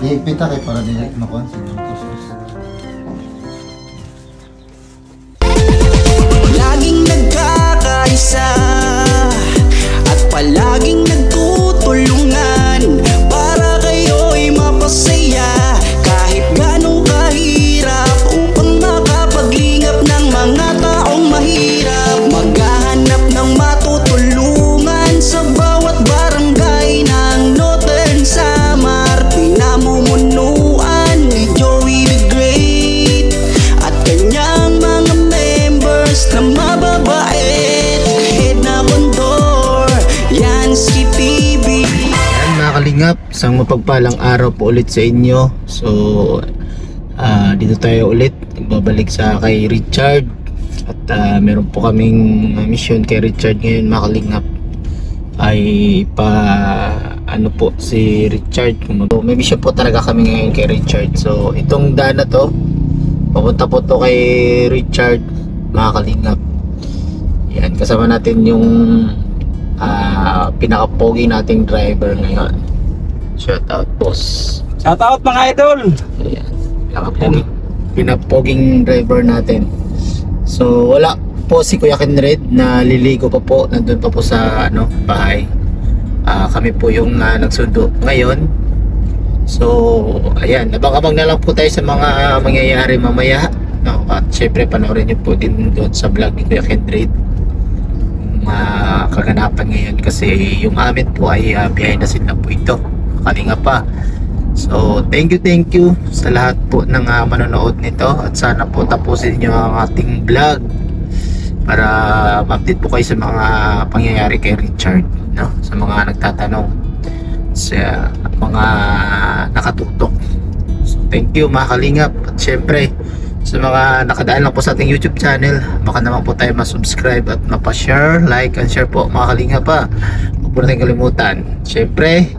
Ipita kay para dili makuha sa yung tustos. Laging nagkakaisa at palaging nagtutulungan para kayo'y mapasaya kahit ganong kahirap upang makapaglingap ng mga taong mahirap. Maghahanap ng matutulungan sa bawat barangay ng Northern Samar. Pinamumunuan ni Joey the Great at kanyang mga members na mababait. Head na kondor, yan si PB. Yan mga kalingap, isang mapagpalang araw po ulit sa inyo. So dito tayo ulit babalik sa kay Richard. At meron po kaming mission kay Richard ngayon mga kalingap. Ay ano po si Richard, so, may mission po talaga kami ngayon kay Richard. So itong daan na to, papunta po to kay Richard mga kalingap. Yan, kasama natin yung pinaka-pogi nating driver ngayon. Shout out boss. Shout out mga idol. Ayan, pinapoging driver natin. So wala po si Kuya Kenred, na liligo pa po, nandun pa po sa bahay. Kami po yung nagsundo ngayon. So ayan, abang-abang na lang po tayo sa mga mangyayari mamaya, no? At syempre panoorin niyo po din doon sa vlog ni Kuya Kenred kaganapan ngayon, kasi yung amin po ay behind the scene na po ito, kalinga pa. So thank you sa lahat po ng manonood nito, at sana po tapusin niyo ang ating vlog para ma-update po kayo sa mga pangyayari kay Richard, no? Sa mga nagtatanong, sa mga nakatutok. So thank you mga kalingap, at syempre sa mga nakadaan lang po sa ating YouTube channel, baka naman po tayo ma-subscribe at mapa-share, like and share po mga kalingap pa. Huwag po natin kalimutan. Syempre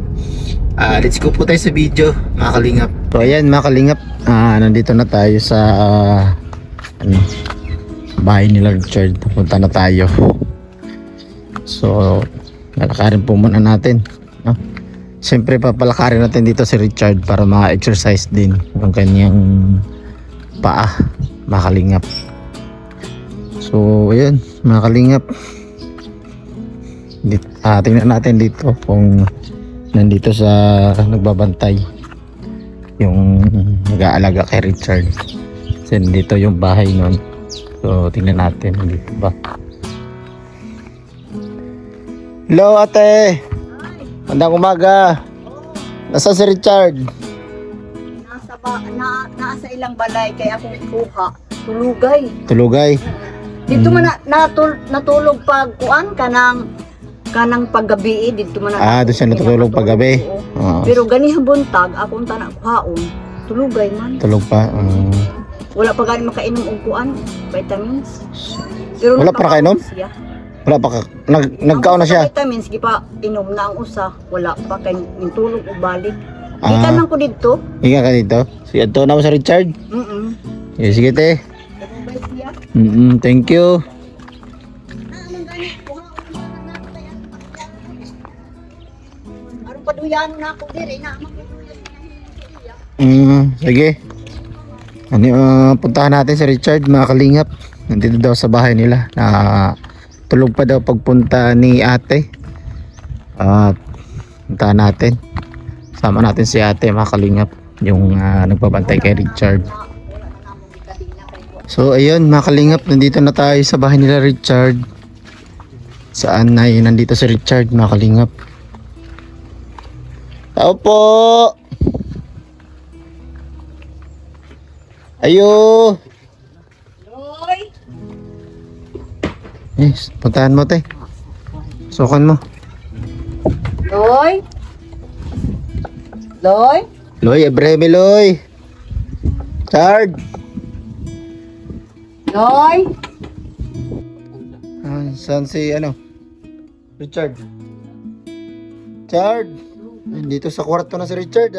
let's go po tayo sa video mga kalingap. So ayan mga kalingap, nandito na tayo sa bahay nila Richard. Punta na tayo. So lalakarin po muna natin, no? Siyempre papalakarin natin dito si Richard para ma-exercise din yung kanyang paa mga kalingap. So ayun mga kalingap, tingnan natin dito kung nandito sa nagbabantay yung nag-aalaga kay Richard. Kasi dito yung bahay nun. So tingnan natin dito ba. Hello ate. Magandang umaga. Nasa si Richard? Nasa ilang balay kaya akong kuha. Tulugay. Dito man natulog pag kuan kanang paggabi dito man. Doon siya natutulog paggabi. Pero ganihang buntag akong tanak kuhaon. Tulugay man. Tulog pa. Wala pa gani makainom og kuan, vitamins. Pero wala pa kainom? Wala pa nagkaon na siya. Vitamins gi pa inom na ang usa. Wala pa kay tulog og balik. Ikan lang ko dito. Ikan ka dito? Sige, ito na mo sa Richard? Sige te. Thank you. Aron paduyan na ako diri na. Sige. Puntahan natin si Richard mga kalingap. Nandito daw sa bahay nila. Tulog pa daw pagpunta ni ate. Puntahan natin. Sama natin si ate mga kalingap, yung nagpabantay kay Richard. So ayun mga kalingap, nandito na tayo sa bahay nila Richard. Saan na yun? Nandito si Richard mga kalingap. Tao po. Ayo. Yes, puntahan mo te. Sukan mo. Loy, Ebreme Loy. Chard. Saan si Richard? Chard. Dito sa kwarto na si Richard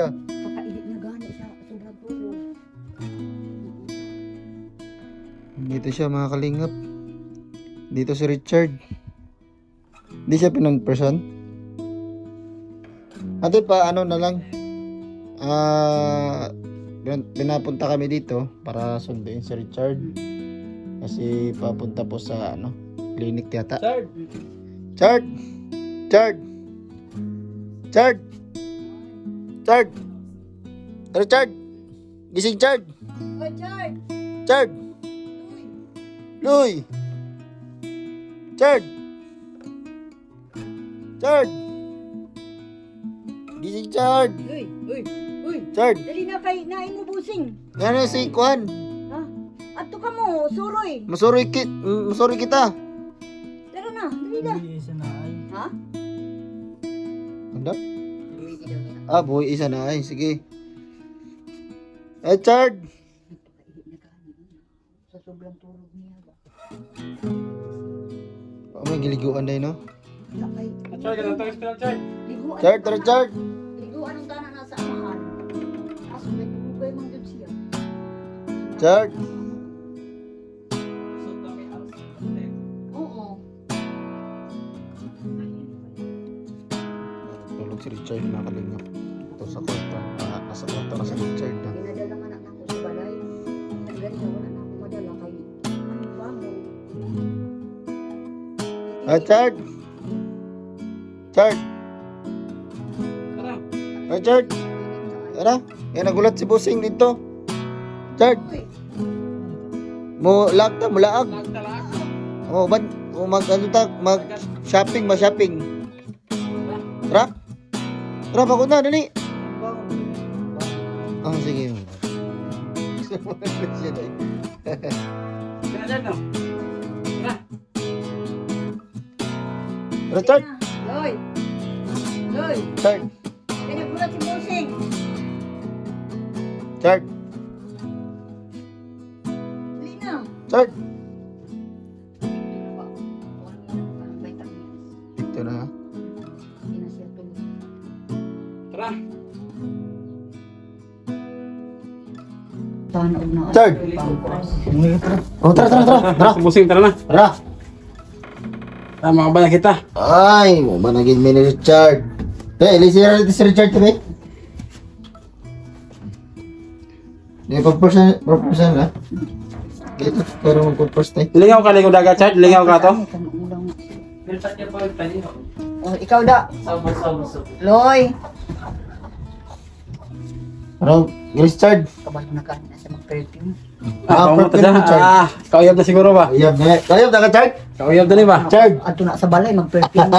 Dito siya mga kalingap. Dito si Richard. Hindi siya pinag-person. Ate pa na lang. pinapunta kami dito para sunduin si Richard. Kasi papunta po sa clinic yata. Chard! Richard! Gising Chard! Hoy, Chard! Chard! Luy! Chard! Gising Chard! Uy! Chard! Dali na kay nain mo busing. Yan si Kuan. Ha? Ato ka mo, suroy. Masuri kita. Tara na, dali na. Ha? Ano? Buhay isa na ay. Sige. Chard! Sa sobrang tulog niya ba? May giliguan na yun, no? Lakay. Chard, ganun tayo sa Chard. Liguan. Chard, tara Chard! Liguan ang tanan nasa amahan. Kaso may tulugay mang yun siya. Chard! Oo. Tulog si Richard na kalingap. Ito sa kwarta. Nasa kwarta na si Richard na. Dinadala nga na ako sa balay. Naganda wala na ako madala kay ano ba mo? Chard! Chard! Chard! Tara! Yan nagulat si Busing dito. Chard! Mo laag. Mag shopping, Tara! Tara, bakit na, dali! Sige. Richard! Loy! Chard! Pinagulat si Busing. Chard! Dali na. Chard! Dito ba? Parang vitamins. Ito na. Hindi na siya tulog. Tara. Tanaog na. Chard! Tara! Busing, tara na. Tara! Tama ka ba na kita? Ay, mo ba naging mini Richard? Ilisira dito si Richard tabi. Di pag-person na. Dito, pero mag-purpose tayo. Lingaw ka, lingaw dagat, Chard. Lingaw ka to. Oh, ikaw da. Loy. Ano, Richard? Kabalo na ka na sa mag-perfume. Pamunta perfume mo, Chard. dyan. Kauyab na siguro ba? Kayab na ka, Chard? Kauyab na ni ba? Chard! Ato na sa balay mag-perfume.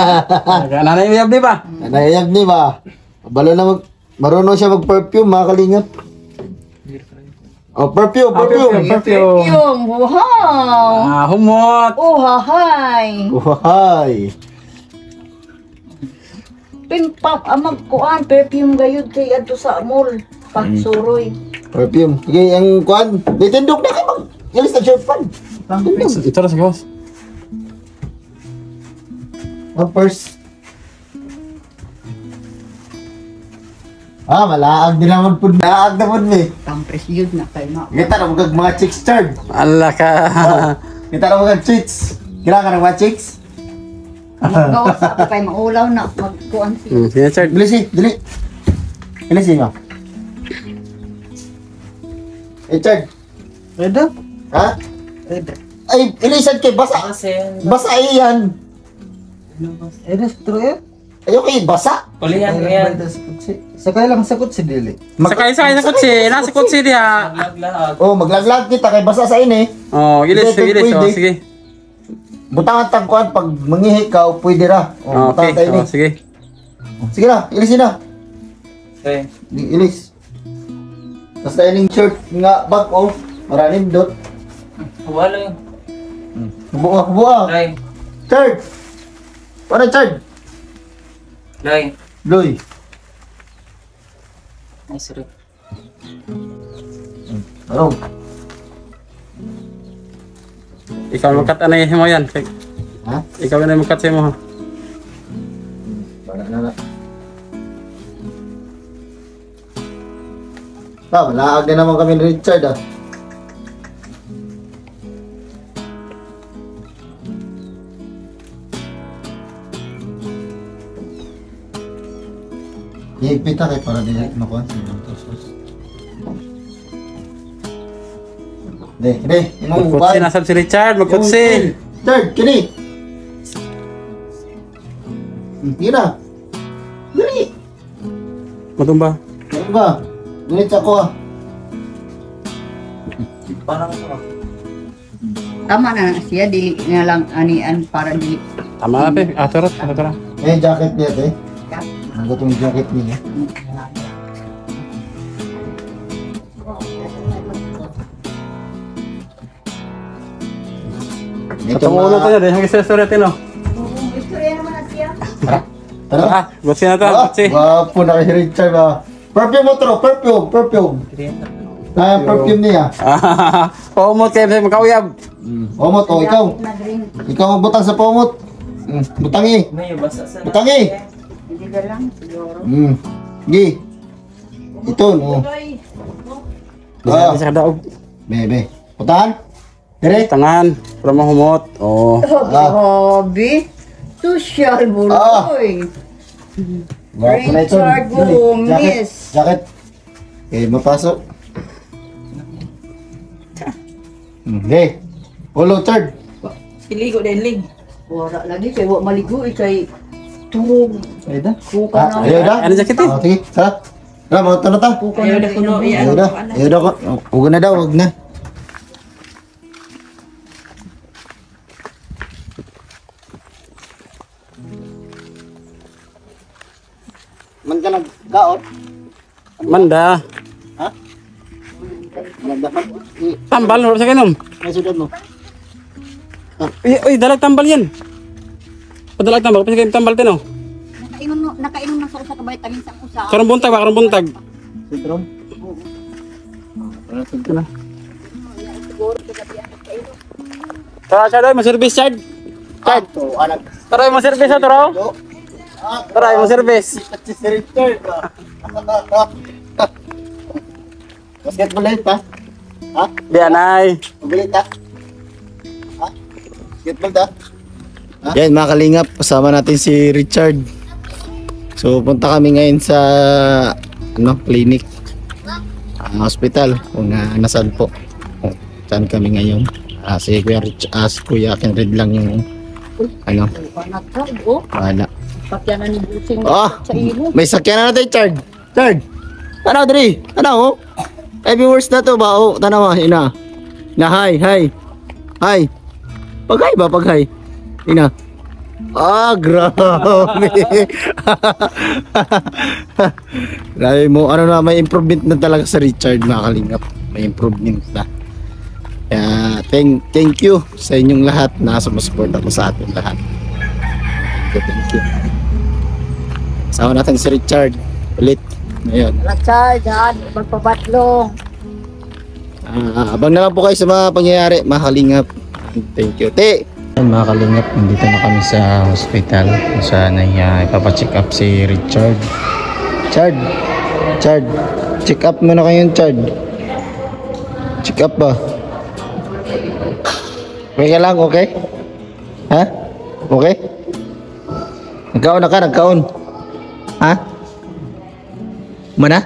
Nanay uyab ni ba? Nanayab ni ba? Balo na marunong siya mag-perfume, mga kalingap. Oh, perfume! Perfume. Wow. Humot. Oh, hahay. Uhay! Pimpap magkuan perfume gayud kay adto sa mall. Pagsuroy. Perfume. Sige, ang kuan. Ditindog na kayo mag-ilis na shirt pan. Tindog. Ito na si boss. Ang purse. Malaag din naman po. Malaag naman eh. Tampres yun na kayo na. Kita na magag mga chicks, Chard. Allah ka. Kita na magag chicks. Kailangan ka ng mga chicks. Gawas ako kay maulaw na magkuan siya. Sige, Chard. Bilis eh, dili. Bilis eh, ma. Chard. Redo? Ha? Redo. Ay, ilisan kay basa. Basa iyan. Redo sa turo yan? Ayaw kay basa. Kulihan ko yan. Sakay lang sakot si Dili. Sakay sa kutsi. Nasa kutsi diha. Oh, maglaglag kita kay basa sa ini. Oh, gilis. Pwede. Oh, sige. Butangan tangkuan pag mangihi ka, pwede ra. Oh, butangan tayo okay. ni. Oh, sige. Sige na, ilisin na. Okay. Ilis. Tapos tayo ng shirt nga bag, oh. Maraming dot. Wala yun. Buwa. Loy. Chard! Paano Chard? Loy. Loy. Ay, sorry. Ano? Ikaw magkat anay mo yan. Ha? Ikaw na magkat sa mo. Para na. Malaag na naman kami ni Richard, ah. Iipita kay para di makuha. Hindi. Imong Magkutsi na sab si Richard, magkutsi. Third, kini. Hindi na. Dali. Matumba. Ano ba? Gunit ako ah. Parang ano. Tama na siya, dili na lang anian para dili. Tama na, pe. Aturot. Eh, jacket niya, te. Ang gutong jacket niya. Ito mo ulo tayo, dahil yung isa-story natin, no? Istorya naman na siya. Tara. Ah, gutsi na to, gutsi. Wapo na kay Richard ba? Perfume mo tro, perfume. Perfume niya. Paumot kayo sa makawiyab. Pomot, oh, ikaw. Ikaw ang butang sa pomot. Butangi. May basa sa... Butangi. Hindi ka lang, siguro. Gi. Ito, no. Bisa sa daog. Bebe. Butangan. Dire. Tangan, para mahumot. Oh. Grabe. Social buloy. Wapo na ito. Richard Gomez. Jacket. Okay, mapasok. Okay. Polo third. Iligo din lig. Wala lagi kay wa maligo kay tungog. Ayun Kuka na. Ayaw na. Ano jacket eh? Sige, tara. Tara, mga tanong ta. Kuka Ayaw na na kuno inom. iya. Ayaw na. Ayaw na ko. Huwag na daw, huwag na. Man ka nagkaot? Manda. Nagdapat? Tambal, wala sa kinom. May sudad mo. Uy, dalag tambal yan. Padalag tambal, kasi kayo tambal din, oh. Nakainom na sa usa ka vitamin sa usa. Karong buntag ba, karong buntag. Sitrom? Tara siya doy, ma-service Chad. Chad. Anak. Tara mo service ato raw. Tara mo service. Si Richard ba? Basketball light pa? Ha? Di anay. Mabilit ha? Ha? Basketball ta? Yan mga kalingap, kasama natin si Richard. So punta kami ngayon sa clinic, hospital kung nasaan po. Saan kami ngayon? Si Kuya Rich, si Kuya Kenred lang yung wala. Pakyan na ni Busing Ah, sa ilo. may sakyan na natin, Chard. Chard. Tanaw, Dri. Tanaw, oh. Every words na to ba? Oh, tanaw, ina. Na, hi. Pag-hi ba? Pag-hi. Ina. Ah, grabe. Grabe mo, may improvement na talaga sa Richard, mga kalingap. May improvement na. Kaya, thank you sa inyong lahat na sumusuporta po sa ating lahat. Thank you. Sama natin si Richard ulit ngayon. Richard, magpabatlong. Abang na lang po kayo sa mga pangyayari, mga kalingap. Thank you. Mga kalingap, nandito na kami sa hospital kung saan ay ipapacheck up si Richard. Chard, check up mo na kayo, Chard. Check up ba? Okay ka lang, okay? Ha? Okay? Nagkaon na ka, nagkaon. Ha? Mana?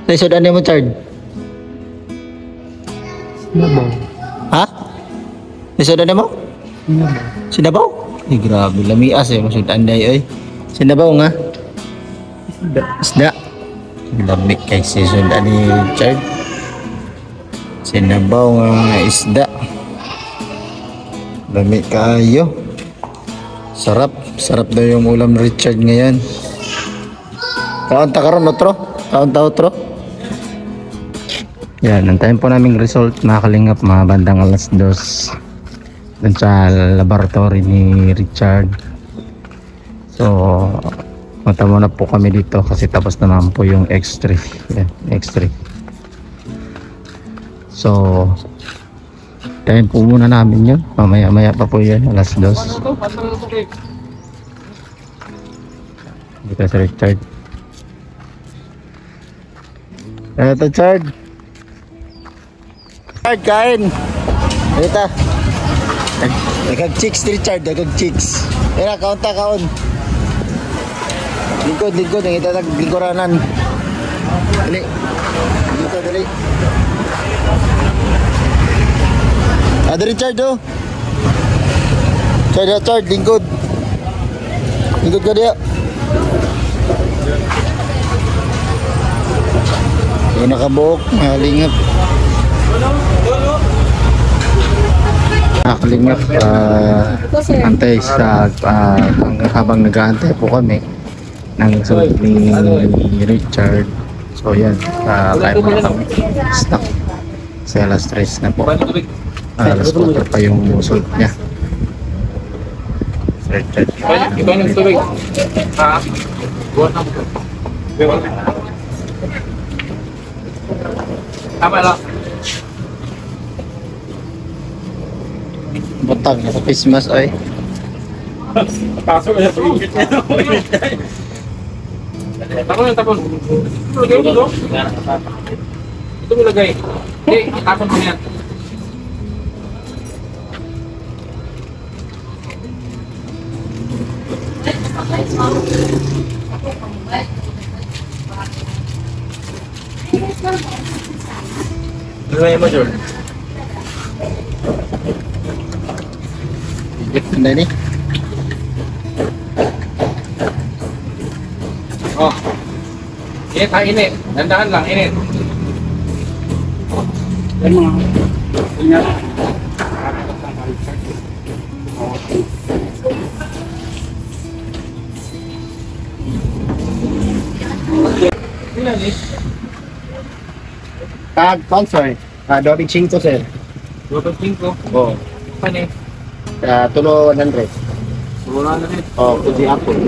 Naisudan niyo mo, Chard? Sinabaw. Ha? Naisudan niyo mo? Sinabaw? Ay, grabe. Lamias eh. Masudan day, oy. Sinabaw nga? Isda. Lamig kay sisudan ni Chard. Sinabaw nga isda. Lamig kayo. Sarap daw yung ulam Richard ngayon. Kaon ta karon otro? Kaon ta otro? Yan, nantayin po naming result, mga kalingap, mga bandang alas 2 dun sa laboratory ni Richard. So punta muna po kami dito kasi tapos naman po yung X-ray. Yan, X-ray. So tayin po muna namin yun. Mamaya pa po yan, alas 2. Dito si Richard. Ito, Chard. Chard, kain. Ito. Nagag-chicks ni Richard, nagag-chicks. Ito, kaon ta, kaon. Likod, yung itatag lingkuranan. Dali. Dito, dali. Ada Richard, oh. Richard, lingkod. Lingkod ka dia. Yung nakabuok, mahalingap. Nakalingap, antay sa habang nag-aantay po kami ng sunod ni Richard. So yan, kaya po na kami snack sa alas 3 na po. Alas 4 pa yung sunod niya. Richard. Iba ng tubig. Tama lang. Butang sa Christmas ay. Pasok na sa ingit niya. Tapon. Lagay mo dito. Ito mo lagay. Hindi, itapon mo yan. Lagay mo, Jor. Ganda ni. Oh. Init ha, init. Dandahan lang, init. Yan mga. Ingat. Ilan eh? Tag sponsor. Dobby Chinko sir. 2.5. Oh. Ano eh? Tulo 100. Wala na rin. Oh, Fuji Apple.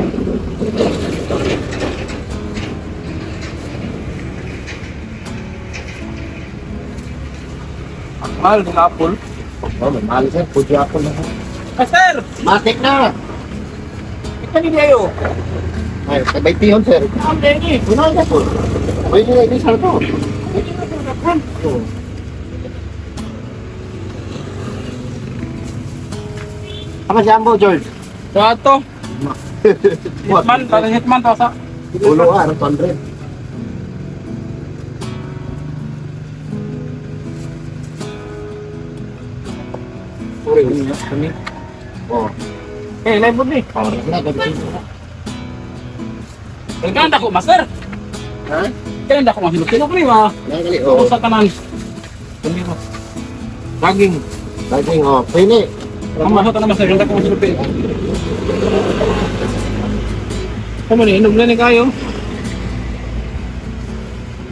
Mahal ng apple. Oh, mahal sir. Fuji Apple na. Master! Matik na. Ito hindi ayo. Ay, sabay tihon sir. Ang dengi. Unang ka po. Pwede na ibig sa to. Apa jambo George? So ato. Hitman, parang hitman to sa. Ulo ah, 100. Kami. Oh. Live ni. Oh, na gabi. Kailan dako, master? Ha? Kailan dako mas sino ko ni ma? Nagali Oo, oh. sa tanan. Kami mo. Daging. Daging oh, pwede. Ang masok na master, kailan dako mas lupi. Kamu ni inom na ni kayo.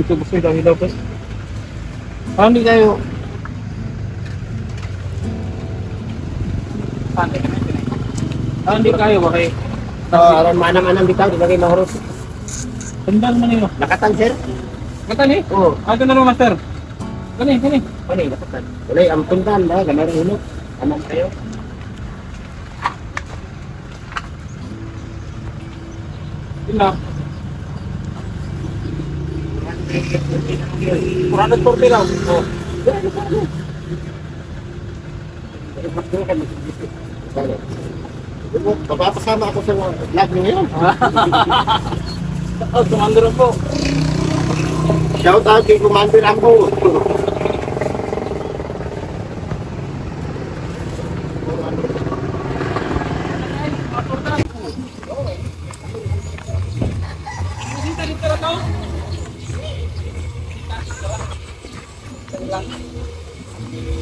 Ito gusto daw hilaw pas. Hindi kayo. Hindi kayo ba kayo? Aron manang-manang bitaw, di ba kayo mahurot? Tandaan man niyo. Nakatan sir? Kata ni? Oo. Ito na naman master. Kani. Ano yung nakatan? Wala yung ampuntan ba? Gamay rin hulog. Anong kayo? Ila. Kurang por lang. Oh. Papapasama ako sa vlog niyo ngayon. Oh, Commander po. Shout out kay Commander Ambo.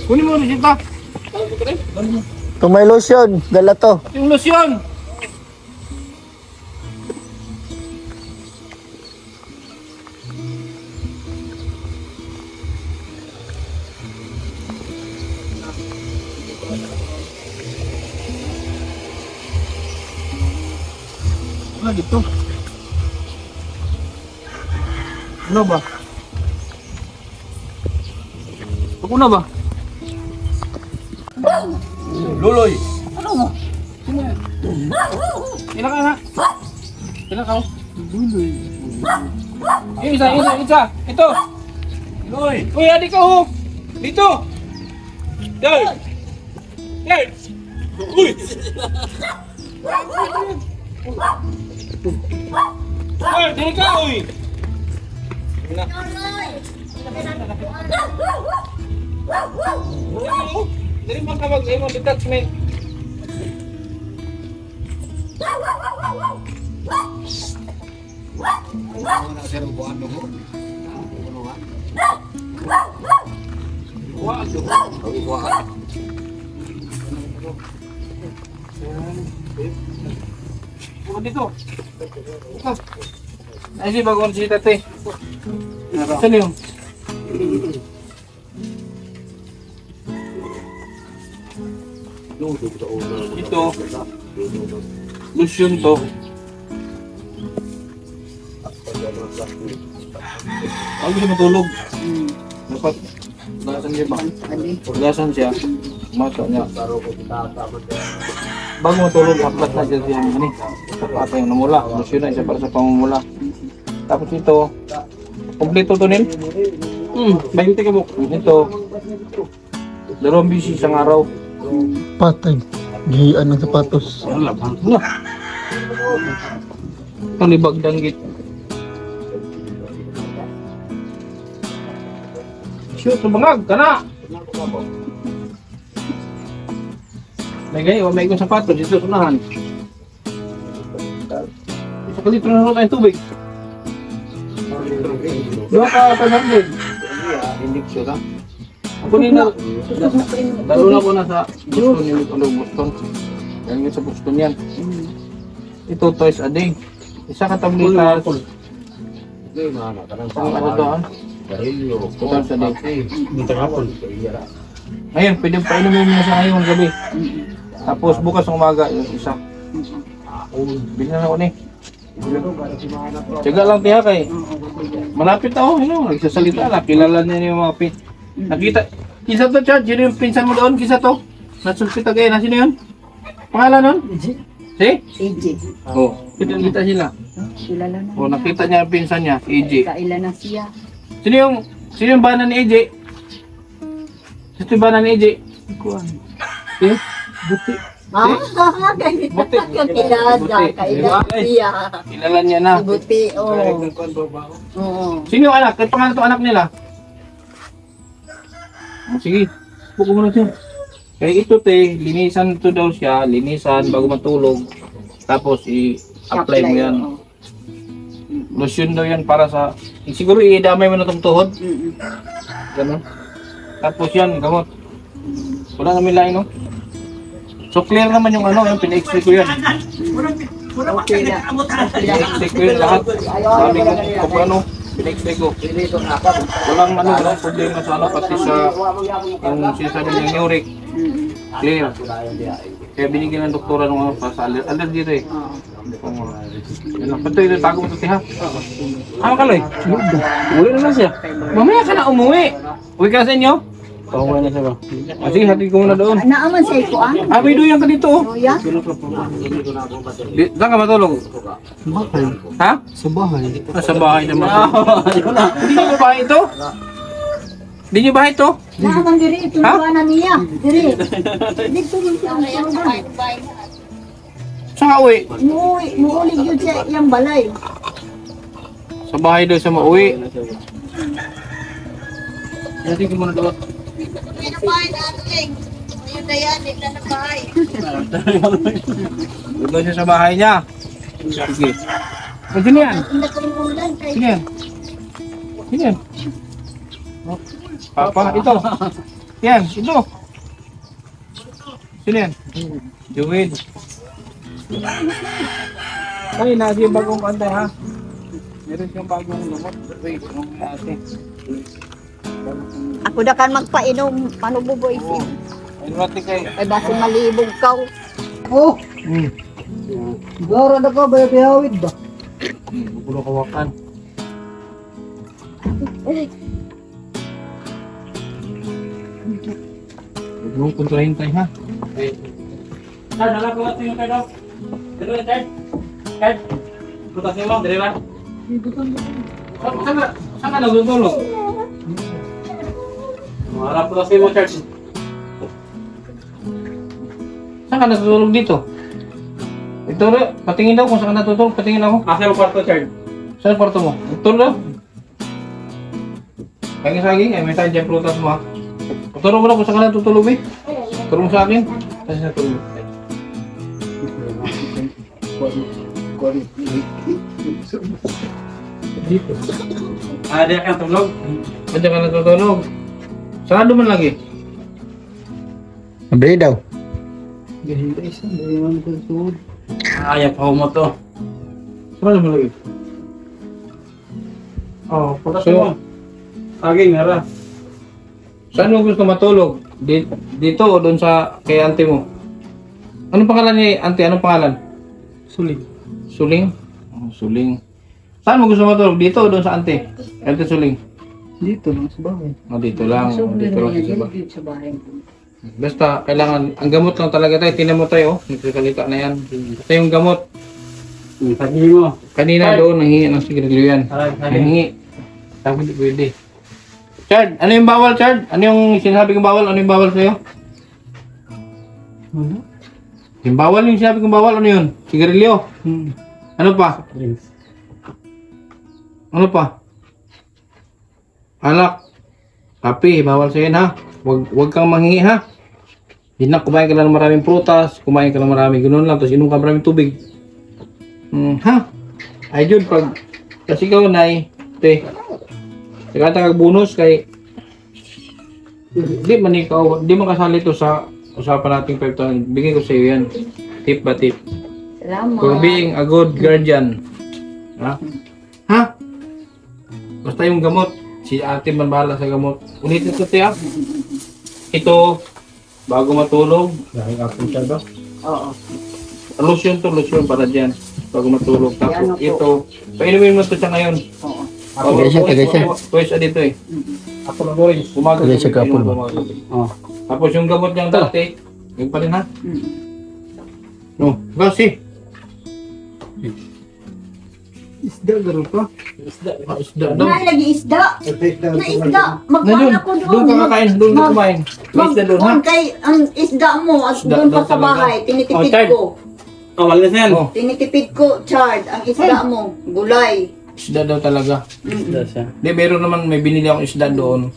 Kunin mo rin siya. Kung may lotion, dala to. Yung lotion. Ano dito? Ano ba? Ako na ba? Luloy! Ano mo? Ilan ka na? Ilan ka? Luloy. Isa. Ito! Luloy! Uy, adik ka ho! Dito! Dal! Dal! Uy! Dili ka, uy! Dili man ka mag-imo detachment. Bukan dito. Ay, si bagon si tate. Saan yun? Ito. Lotion to. Ako siya matulog. Dapat gasan siya ba? Gasan siya. Mata niya. Bago matulog, haplat na siya siya. Ito yung namula. Lotion na siya para sa pamumula. Tapos ito. Kompleto to nil. 20 ka buk. Ito. 2 bisi isang araw. Patay. Gihian ng sapatos. Wala. Ito libag danggit. Shoot, sumangag ka na! May ikong sapatos dito sa unahan. Isa ka litro na tayong tubig. Doon ka pag-hardin. Indiksyo ka. Ako nila, lalo na ko na sa Boston, yung ito Boston. Yan sa Boston yan. Ito twice a day. Isa ka tablita. Ang ako doon. Twice a day. Ngayon, pwede painumin mo sa ngayong gabi. Tapos bukas ng umaga, yung isa. Bilhin na ako ni. Tiyaga lang tiya kay. Malapit ako, nagsasalita na. Kilala niya yung mga nakita. Kisa to, Chad? Sino yung pinsan mo doon? Kisa to? Nasulpita kayo na. Sino yun? Pangalan nun? Si? AJ. Oh, kita sila. Kilala na. Oh, nakita niya yung pinsan niya, AJ. Kailan na siya. Sino yung bana ni AJ? Sino yung bana ni AJ? Si? Buti. Buti. Kilala. Kailan siya. Kilala niya na. Buti, oo. Sino yung anak? Kahit pangalan itong anak nila? Oh, sige, buko mo na siya. Kaya ito linisan to daw siya, linisan bago matulog. Tapos i-apply mo yan. Lotion daw yan para sa, siguro i-damay mo na itong tuhod. Ganun. Tapos yan, gamot. Wala namin lain, no? So clear naman yung yung pina-x-ray ko yan. Pina-x-ray ko yan lahat. Sabi ko kung ano. Pina-x-ray ko. Walang problema sa pati sa yung sinasabi niyang uric. Clear. Kaya binigyan ng doktora ng para sa allergy ito eh. Ito, tago mo ito ha. Ano ka, Loy? Uwi na lang siya. Mamaya ka na umuwi. Uwi ka sa inyo? Pauwi na siya ba? Sige, hatid ko muna doon. Naaman sa ikuan? May duyan ka dito. Duyan? Saan ka matulog? Ha? Sa bahay. Sa bahay naman. Hindi nyo bahay ito? Hindi nyo bahay ito? Naaman diri, tulugan na niya. Diri. Dito rin siya. Saan ka uwi? Muulig yun siya yung balay. Sa bahay daw siya mauwi. Hatid ko muna doon. Doon siya sa bahay niya. Sige. Sino yan? Sino yan? Sino yan? Papa, ito. Yan, ito. Sino yan? Jewel. Ay, nasa yung bagong kanta ha. Meron siyang bagong lumot. Wait, anong ate? Ako na kan magpainom. Paano bubuisin? Ay, rati kay. Ay, basi malibog ka. Oh! Gara na ka, bayag-bayawid ba? Bulo kawakan. Huwag mong kontrahin tayo ha. Sir, nalagawa ito yung kayo daw. Dito yan, Chad. Chad, butas niyo mo, dali ba? Saan ka nagtutulog? Harap butas niyo mo, Chad. Saan ka natutulog dito? Ito rin, patingin daw kung saan ka natutulog, patingin ako. Asa yung kwarto, Chad? Saan kwarto mo? Utol daw. Kaya saging, ay may tayo dyan prutas mo ha. Tutulong mo na kung saan ka na tutulog eh. Tulong sa akin. Saan siya tulog? Dito. Ada kan tulog. Ba't ka na tutulog? Sarado man lagi. Mabili daw. Ayaw pa mo to. Sarado man lagi. Oh, putas So, mo. Saging, hara. Saan mo gusto matulog? Dito o doon sa kay auntie mo? Anong pangalan ni auntie? Anong pangalan? Suling. Suling? Oh, Suling. Saan mo gusto matulog? Dito o doon sa auntie? Auntie Suling? Dito lang sa bahay. Oh, dito lang. So, Oh, dito lang sa bahay. sa bahay. Basta, kailangan, ang gamot lang talaga tayo. Tinan mo tayo, nagsasalita na yan. Ito yung gamot. Saging mo. Kanina doon, nanghingi ng sigarilyo yan. Saging. Nanghingi. Sabi hindi pwede. Chard, ano yung bawal, Chard? Ano yung sinasabi kong bawal? Ano yung bawal sa'yo? Ano? Yung bawal, yung sinabi kong bawal, ano yun? Sigarilyo? Ano pa? Ano pa? Alak. Kape, bawal sa'yo yan, ha? Wag kang manghingi, ha? Hindi na, kumain ka lang ng maraming prutas, kumain ka lang maraming ganoon lang, tapos inom ka maraming tubig. Ha? Ay, Jud, pag kasi ikaw, Nay, te, nagkatang bonus kay di man ikaw, di man kasali to sa usapan nating 5,000. Bigay ko sa iyo yan. Tip ba tip? Salamat. For being a good guardian. Ha? Ha? Basta yung gamot. Si ate man bahala sa gamot. Ulitin ko tiya. Ito, bago matulog. Dahil akong siya ba? Oo. Lotion to, lotion para dyan. Bago matulog. Yan Tapos ako. ito, painumin mo to siya ngayon. Oo. Tagay siya. Twice a dito eh. Ako lang rin. Umaga. Tagay siya kapon ba? Oh. Tapos yung gamot niyang dati, yung pa rin ha? Mm. No, kasi. Isda, garo pa. Isda daw. Na lagi isda. Na isda. Na Magkuhan doon, ako doon. doon ka kakain, doon ka kumain. May isda doon ha? Magkuhan kay ang isda mo at Isda doon pa daw sa talaga. bahay. Tinitipid Oh, Chard. ko. Oh, malas na yan. Oh, Tinitipid ko, Chard, ang isda mo. Gulay. isda daw talaga. Isda siya. Di, meron naman, may binili akong isda doon.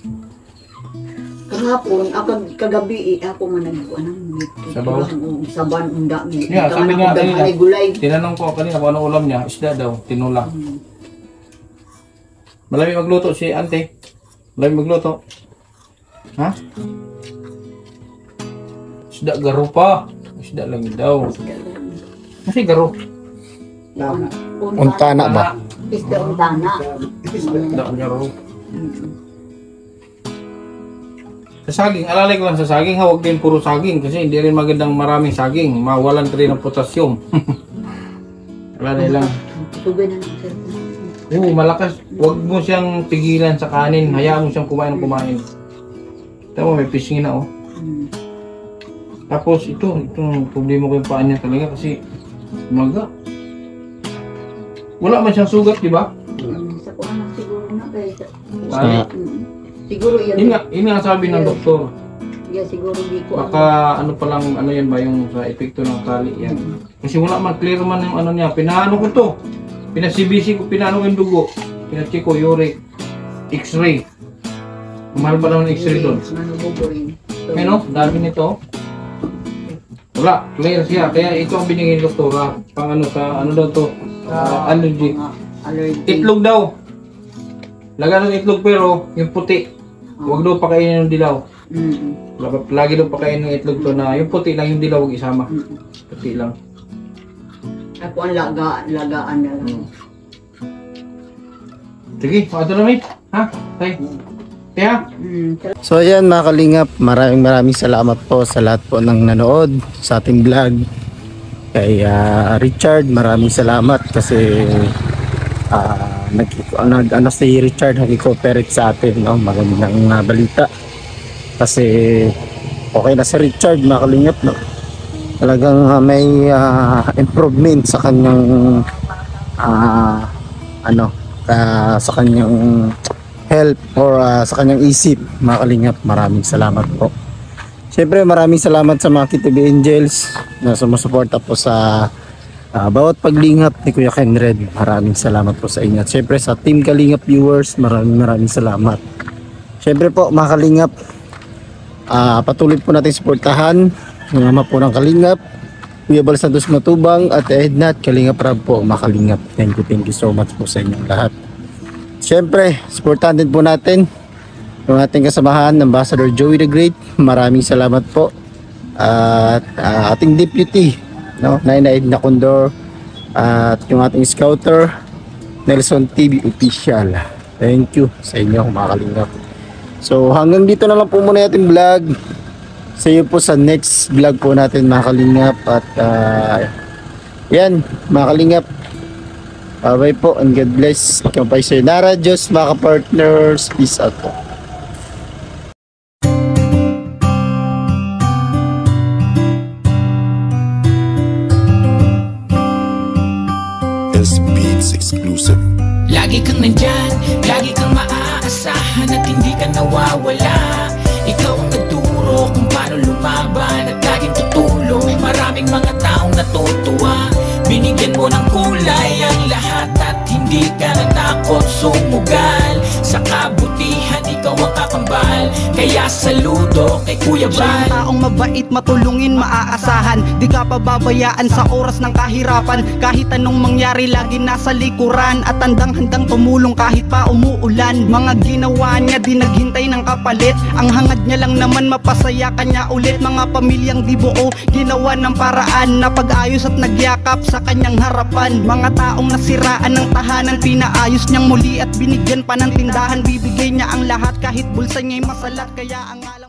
Kahapon, ako kagabi ako man nagkuhan ng meat. Sabaw? Saban, unda meat. Yeah, sabi nga kanina. Ay gulay. Tinanong ko kanina kung anong ulam niya, isda daw, tinula. Malami magluto si ante. Malami magluto. Ha? Isda garo pa. Isda lang daw. Kasi garo. Untana ba? Isda untana. Isda garo. Sa saging, alalay ko lang sa saging, huwag din puro saging kasi hindi rin magandang maraming saging. Mawalan ka rin ng potassium. Alalay lang. Tubay na ng cellphone. Oo, malakas. Huwag mo siyang pigilan sa kanin. Hayaan mo siyang kumain ng kumain. Tama, may pisngi na oh. Tapos itong problema ko yung paa niya talaga kasi umaga. Wala man siyang sugat, di ba? Sa kuha na siguro na kayo. Tali. Siguro yan. Yun nga sabi ng doktor. Yeah, siguro di ko. Baka ano pa lang, ano yan ba yung sa epekto ng tali yan. Kasi wala man, clear man yung ano niya. Pinaano ko to. Pina-CBC ko, pinaano ko yung dugo. Pina-check ko, uric, x-ray. Mahal pa naman x-ray doon. Nanububurin. Ano, dami nito. Wala, clear siya. Kaya ito ang binigay ng doktora. Pang ano sa, ano daw to? Allergy. Allergy. Itlog daw. Laga ng itlog pero yung puti. Huwag daw pakainin yung dilaw. Lagi daw pakainin ng itlog to na yung puti lang, yung dilaw huwag isama. Puti lang. Ako ang lagaan na lang. Sige, ito na mate. Ha? Tay. Kaya? So ayan mga kalingap, maraming salamat po sa lahat po ng nanood sa ating vlog. Kay Richard, maraming salamat kasi ano si Richard nag-cooperate sa atin, no? Magandang balita. Kasi okay na si Richard mga kalingap, no? Talagang may improvement sa kanyang sa kanyang health or sa kanyang isip mga kalingap. Maraming salamat po. Siyempre maraming salamat sa mga KTV Angels na sumusuporta po sa Bawat paglingap ni Kuya Kenred, maraming salamat po sa inyo. At syempre sa Team Kalingap viewers, maraming salamat. Syempre po mga Kalingap, patuloy po natin suportahan yung ama po ng Kalingap, Kuya Bal Santos Matubang at Edna at Kalingap Rab po mga Kalingap. Thank you so much po sa inyong lahat. Syempre, suportahan din po natin yung ating kasamahan, Ambassador Joey the Great. Maraming salamat po. At ating deputy, no, Naina Edna Condor, at yung ating scouter Nelson TV Official. Thank you sa inyo mga Kalingap. So hanggang dito na lang po muna ating vlog. See you po sa next vlog po natin mga Kalingap. At yan mga Kalingap, bye po and God bless. Kampay sa Nara Diyos mga partners. Peace out po. Beats exclusive. Lagi kang nandyan, lagi kang maaasahan at hindi ka nawawala. Ikaw ang nagturo kung paano lumaban at laging tutulong. Maraming mga taong natutuwa, binigyan mo ng kulay ang lahat at hindi ka natakot sumugal. Sa kabutihan ikaw ang kakambal, kaya saludo kay Kuya Bal. Taong mabait, matulungin, maaasahan, di ka pababayaan sa oras ng kahirapan. Kahit anong mangyari lagi nasa likuran at handang-handang tumulong kahit pa umuulan. Mga ginawa niya di naghintay ng kapalit, ang hangad niya lang naman mapasaya kanya ulit. Mga pamilyang di buo, ginawa ng paraan na pag-ayos at nagyakap sa kanyang harapan. Mga taong nasiraan ng tahanan, pinaayos niyang muli at binigyan pa ng tindahan. Bibigay niya ang lahat kahit bulsa niya'y masalat, kaya ang alam